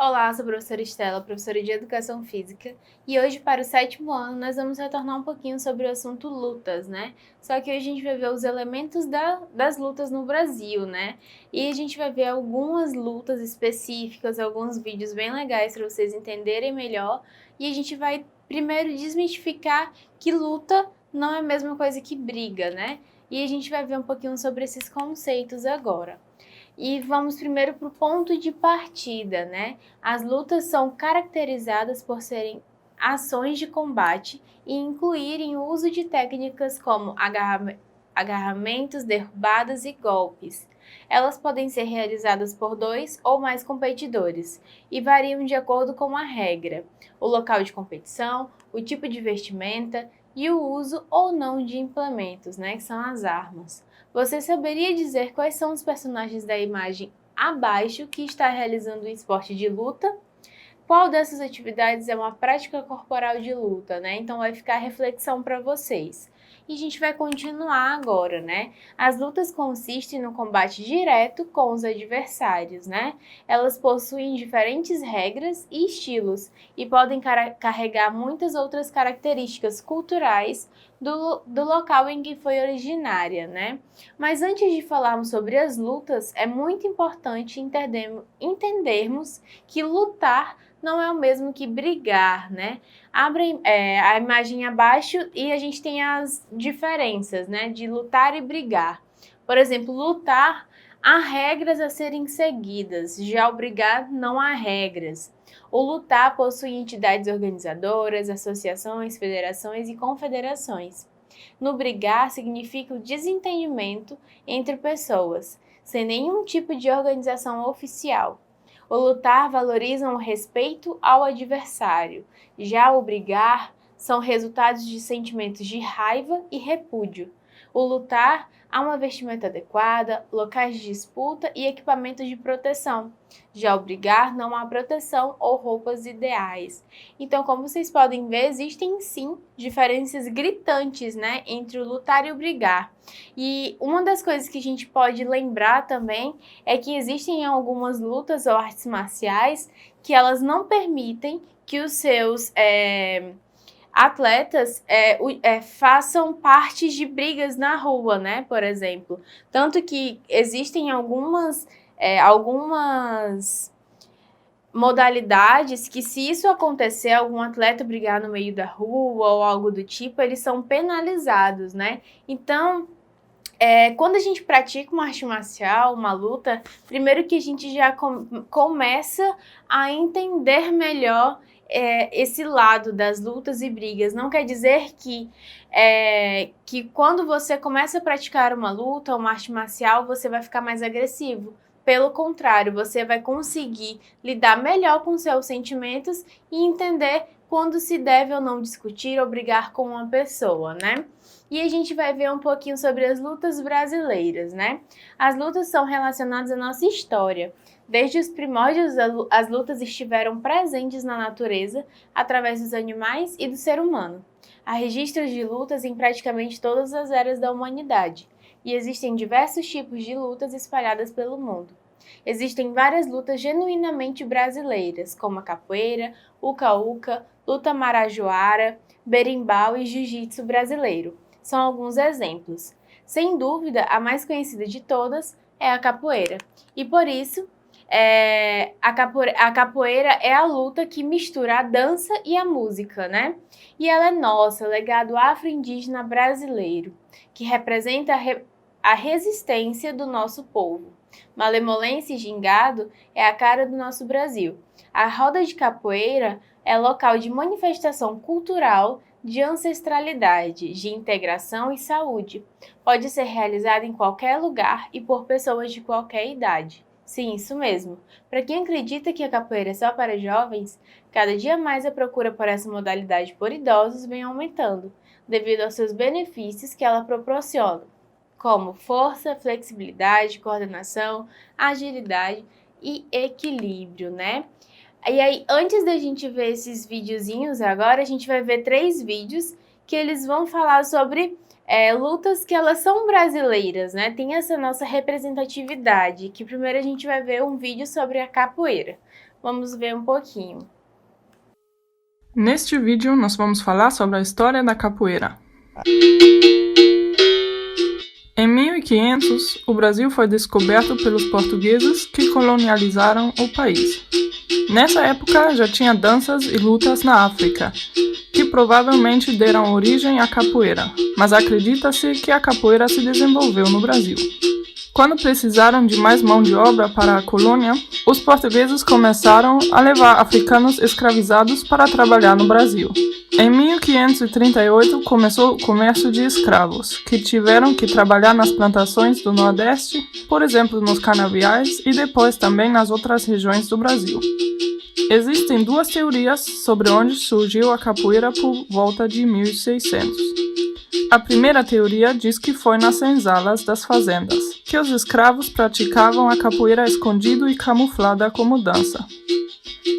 Olá, sou a professora Estela, professora de Educação Física, e hoje para o 7º ano nós vamos retornar um pouquinho sobre o assunto lutas, né? Só que hoje a gente vai ver os elementos das lutas no Brasil, né? E a gente vai ver algumas lutas específicas, alguns vídeos bem legais para vocês entenderem melhor, e a gente vai primeiro desmistificar que luta não é a mesma coisa que briga, né? E a gente vai ver um pouquinho sobre esses conceitos agora. E vamos primeiro para o ponto de partida, né? As lutas são caracterizadas por serem ações de combate e incluírem o uso de técnicas como agarramentos, derrubadas e golpes. Elas podem ser realizadas por 2 ou mais competidores e variam de acordo com a regra, o local de competição, o tipo de vestimenta e o uso ou não de implementos, né, que são as armas. Você saberia dizer quais são os personagens da imagem abaixo que está realizando um esporte de luta? Qual dessas atividades é uma prática corporal de luta, né? Então vai ficar a reflexão para vocês. E a gente vai continuar agora, né? As lutas consistem no combate direto com os adversários, né? Elas possuem diferentes regras e estilos e podem carregar muitas outras características culturais do local em que foi originária, né? Mas antes de falarmos sobre as lutas, é muito importante entendermos que lutar não é o mesmo que brigar, né? Abre a imagem abaixo e a gente tem as diferenças, né? De lutar e brigar. Por exemplo, lutar, há regras a serem seguidas, já o brigar não há regras. O lutar possui entidades organizadoras, associações, federações e confederações. No brigar significa o desentendimento entre pessoas, sem nenhum tipo de organização oficial. O lutar valoriza o respeito ao adversário, já o brigar são resultados de sentimentos de raiva e repúdio. O lutar há uma vestimenta adequada, locais de disputa e equipamentos de proteção. Já o brigar não há proteção ou roupas ideais. Então, como vocês podem ver, existem sim diferenças gritantes, né, entre o lutar e o brigar. E uma das coisas que a gente pode lembrar também é que existem algumas lutas ou artes marciais que elas não permitem que os seus atletas façam partes de brigas na rua, né, por exemplo. Tanto que existem algumas modalidades que, se isso acontecer, algum atleta brigar no meio da rua ou algo do tipo, eles são penalizados, né? Então, quando a gente pratica uma arte marcial, uma luta, primeiro que a gente já começa a entender melhor esse lado das lutas e brigas. Não quer dizer que quando você começa a praticar uma luta, uma arte marcial, você vai ficar mais agressivo. Pelo contrário, você vai conseguir lidar melhor com seus sentimentos e entender quando se deve ou não discutir ou brigar com uma pessoa, né? E a gente vai ver um pouquinho sobre as lutas brasileiras, né? As lutas são relacionadas à nossa história. Desde os primórdios, as lutas estiveram presentes na natureza, através dos animais e do ser humano. Há registros de lutas em praticamente todas as eras da humanidade, e existem diversos tipos de lutas espalhadas pelo mundo. Existem várias lutas genuinamente brasileiras, como a capoeira, uca-uca, luta marajoara, berimbau e jiu-jitsu brasileiro. São alguns exemplos. Sem dúvida, a mais conhecida de todas é a capoeira. E por isso, a capoeira é a luta que mistura a dança e a música, né? E ela é nossa, legado afro-indígena brasileiro, que representa a resistência do nosso povo. Malemolência e gingado é a cara do nosso Brasil. A roda de capoeira é local de manifestação cultural, de ancestralidade, de integração e saúde. Pode ser realizada em qualquer lugar e por pessoas de qualquer idade. Sim, isso mesmo. Para quem acredita que a capoeira é só para jovens, cada dia mais a procura por essa modalidade por idosos vem aumentando, devido aos seus benefícios que ela proporciona, como força, flexibilidade, coordenação, agilidade e equilíbrio, né? E aí, antes da gente ver esses videozinhos agora, a gente vai ver 3 vídeos que eles vão falar sobre lutas que elas são brasileiras, né? Tem essa nossa representatividade, que primeiro a gente vai ver um vídeo sobre a capoeira. Vamos ver um pouquinho. Neste vídeo, nós vamos falar sobre a história da capoeira. Em 1500, o Brasil foi descoberto pelos portugueses que colonializaram o país. Nessa época, já tinha danças e lutas na África, que provavelmente deram origem à capoeira, mas acredita-se que a capoeira se desenvolveu no Brasil. Quando precisaram de mais mão de obra para a colônia, os portugueses começaram a levar africanos escravizados para trabalhar no Brasil. Em 1538 começou o comércio de escravos, que tiveram que trabalhar nas plantações do Nordeste, por exemplo nos canaviais, e depois também nas outras regiões do Brasil. Existem duas teorias sobre onde surgiu a capoeira por volta de 1600. A primeira teoria diz que foi nas senzalas das fazendas, que os escravos praticavam a capoeira escondido e camuflada como dança.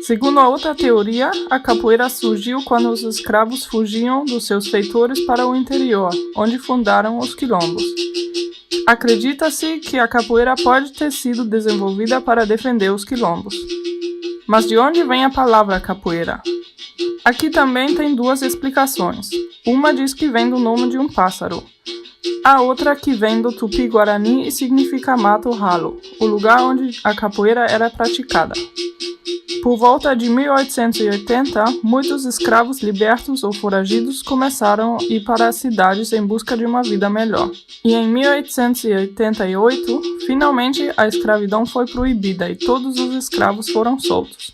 Segundo a outra teoria, a capoeira surgiu quando os escravos fugiam dos seus feitores para o interior, onde fundaram os quilombos. Acredita-se que a capoeira pode ter sido desenvolvida para defender os quilombos. Mas de onde vem a palavra capoeira? Aqui também tem duas explicações. Uma diz que vem do nome de um pássaro. A outra que vem do tupi-guarani e significa mato ralo, o lugar onde a capoeira era praticada. Por volta de 1880, muitos escravos libertos ou foragidos começaram a ir para as cidades em busca de uma vida melhor. E em 1888, finalmente a escravidão foi proibida e todos os escravos foram soltos.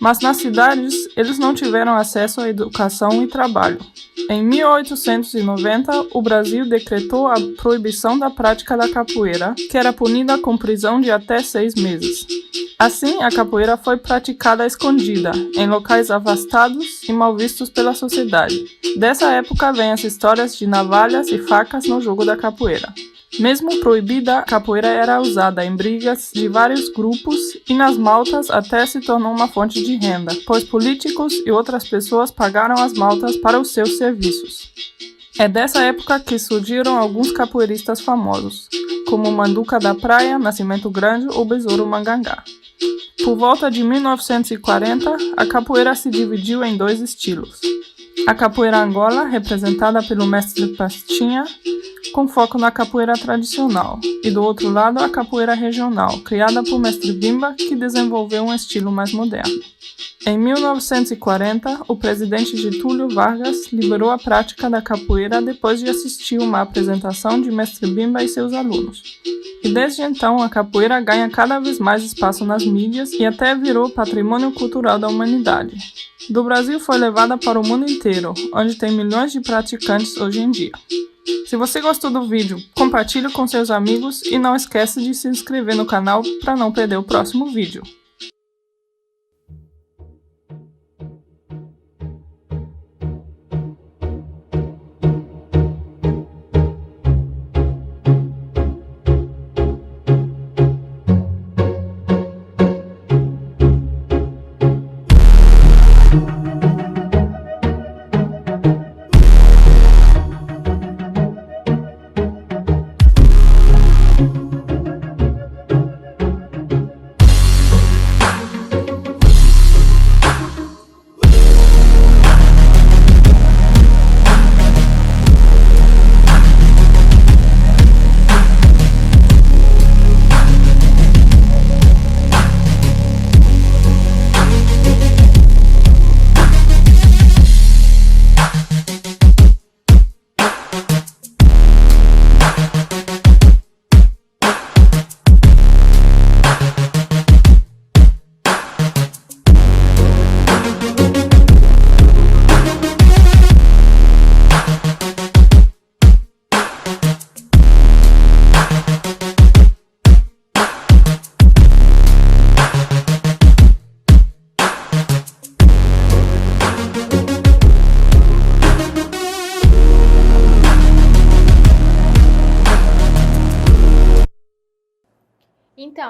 Mas nas cidades, eles não tiveram acesso à educação e trabalho. Em 1890, o Brasil decretou a proibição da prática da capoeira, que era punida com prisão de até 6 meses. Assim, a capoeira foi praticada escondida, em locais afastados e mal vistos pela sociedade. Dessa época vêm as histórias de navalhas e facas no jogo da capoeira. Mesmo proibida, a capoeira era usada em brigas de vários grupos e nas maltas até se tornou uma fonte de renda, pois políticos e outras pessoas pagaram as maltas para os seus serviços. É dessa época que surgiram alguns capoeiristas famosos, como Manduca da Praia, Nascimento Grande ou Besouro Mangangá. Por volta de 1940, a capoeira se dividiu em dois estilos. A capoeira Angola, representada pelo mestre Pastinha, com foco na capoeira tradicional, e do outro lado a capoeira regional, criada por mestre Bimba, que desenvolveu um estilo mais moderno. Em 1940, o presidente Getúlio Vargas liberou a prática da capoeira depois de assistir uma apresentação de mestre Bimba e seus alunos. E desde então a capoeira ganha cada vez mais espaço nas mídias e até virou patrimônio cultural da humanidade. Do Brasil foi levada para o mundo inteiro, onde tem milhões de praticantes hoje em dia. Se você gostou do vídeo, compartilhe com seus amigos e não esqueça de se inscrever no canal para não perder o próximo vídeo.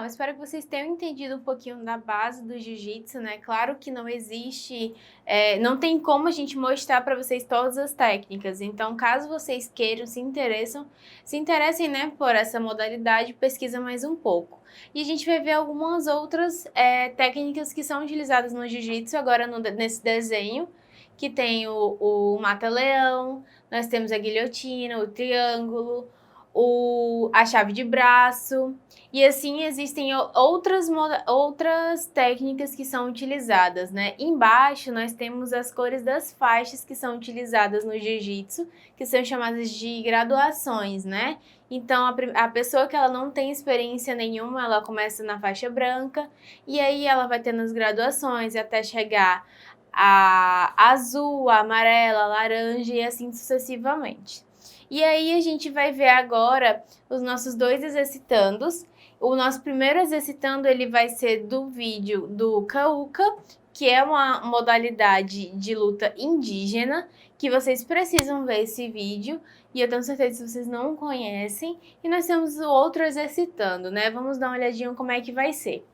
Então, espero que vocês tenham entendido um pouquinho da base do jiu-jitsu, né? Claro que não existe, não tem como a gente mostrar para vocês todas as técnicas. Então, caso vocês queiram, se interessem, né, por essa modalidade, pesquisa mais um pouco. E a gente vai ver algumas outras técnicas que são utilizadas no jiu-jitsu agora nesse desenho, que tem o mata-leão, nós temos a guilhotina, o triângulo, a chave de braço, e assim existem outras técnicas que são utilizadas, né? Embaixo nós temos as cores das faixas que são utilizadas no jiu-jitsu, que são chamadas de graduações, né? Então a pessoa que ela não tem experiência nenhuma, ela começa na faixa branca, e aí ela vai tendo as graduações até chegar a azul, a amarela, a laranja e assim sucessivamente. E aí a gente vai ver agora os nossos dois exercitandos. O nosso primeiro exercitando, ele vai ser do vídeo do Cauca, que é uma modalidade de luta indígena, que vocês precisam ver esse vídeo, e eu tenho certeza que vocês não conhecem. E nós temos o outro exercitando, né? Vamos dar uma olhadinha como é que vai ser.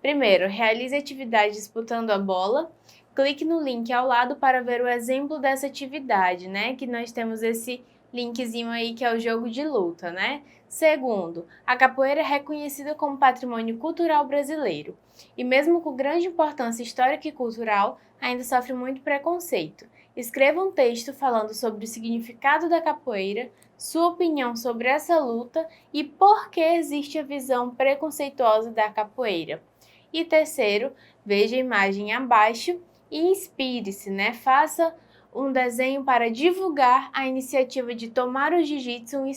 Primeiro, realize a atividade disputando a bola. Clique no link ao lado para ver o exemplo dessa atividade, né? Que nós temos esse linkzinho aí que é o jogo de luta, né? Segundo, a capoeira é reconhecida como patrimônio cultural brasileiro e mesmo com grande importância histórica e cultural, ainda sofre muito preconceito. Escreva um texto falando sobre o significado da capoeira, sua opinião sobre essa luta e por que existe a visão preconceituosa da capoeira. E terceiro, veja a imagem abaixo e inspire-se, né? Faça um desenho para divulgar a iniciativa de tornar o jiu-jitsu um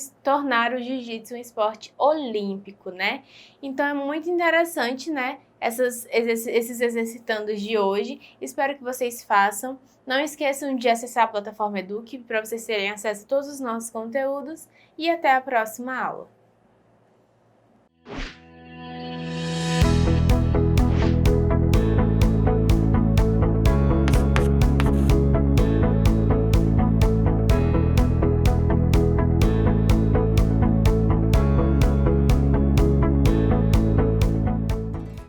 esporte olímpico, né? Então é muito interessante, né? Esses exercitandos de hoje. Espero que vocês façam. Não esqueçam de acessar a plataforma Eduque para vocês terem acesso a todos os nossos conteúdos e até a próxima aula.